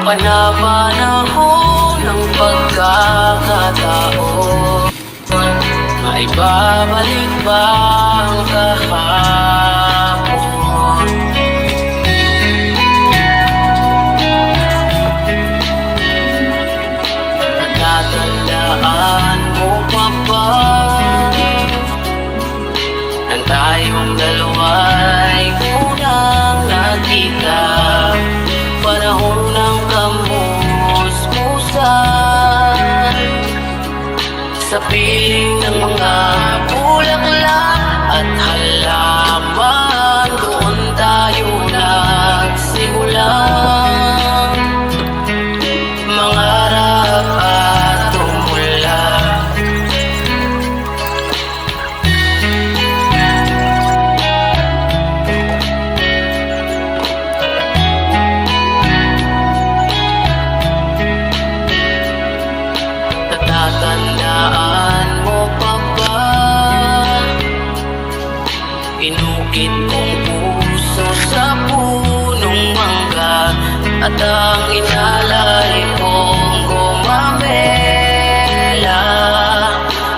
Panapanahon ng pagkakataon, maibabalik ba ang kahapon? Natatandaan mo pa ba nang tayong dalawa'y unang nakita? Panahon ng kamusmusan, sa piling ng mga bulaklak at halaman, doon tayo nagsimula mangarap at tumula. Natatandaan mo pa ba? Inukit kong puso sa punong mangga, at ang inalay kong gumamela,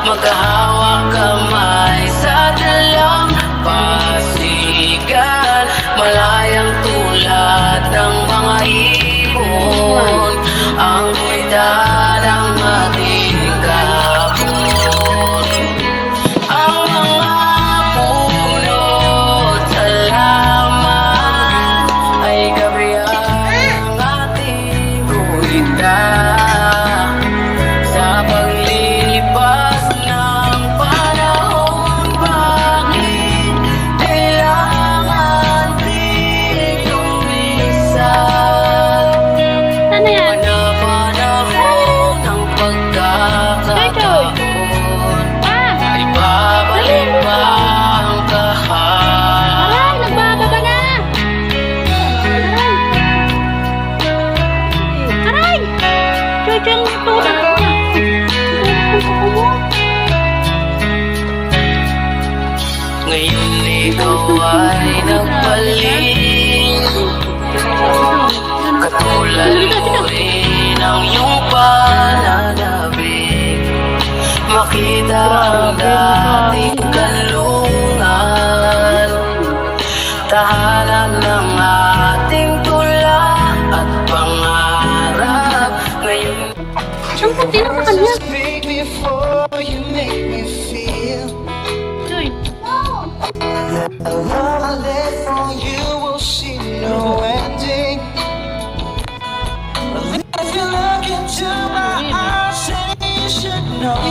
magkahawak kamay sa dalang pasigan, malayang tulad ng mga ibon, ang ganda ng ating kahapon. Ang mga punot sa laman ay gabriang ating gulita, sa paglipas ng panahon, bakit kailangan di lumisan? Ano yan? Panapanahon ng pagkakataon, ay babalik ba ang kahapon? Aray, nagbababa na! Aray! Chuchang tulad niya. Ngayon ikaw ay nagbalik, katulad mo rin ang iyong pananabik, makita ang dating kanlungan, tahanan ng ating tula at pangarap. Ngayon Ang puti na sa kanya. Speak before you make me feel Joy. the love I let for you will see no ending. But if you look into my eyes, then you should know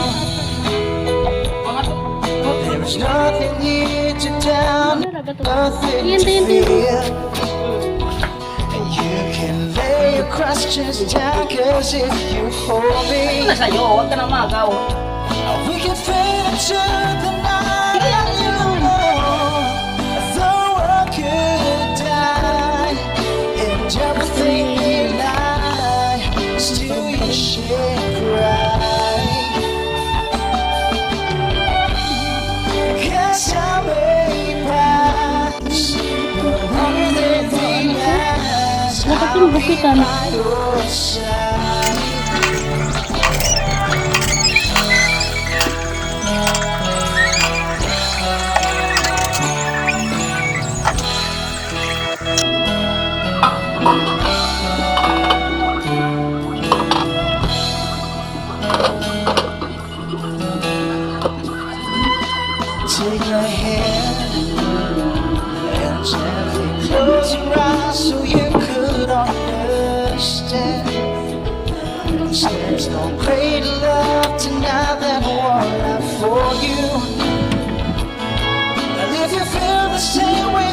there is nothing here to down, nothing to fear. And you can lay your questions down, 'cause if you hold me, we can fade into the night, and you know the world could die, and everything may lie, still you should cry. 'Cause time may pass, but longer than we last, Dapat I'll yung be gupitan. by your side. Take my hand and gently close your eyes so you could understand. There's no greater love tonight than what I have for you. And if you feel the same way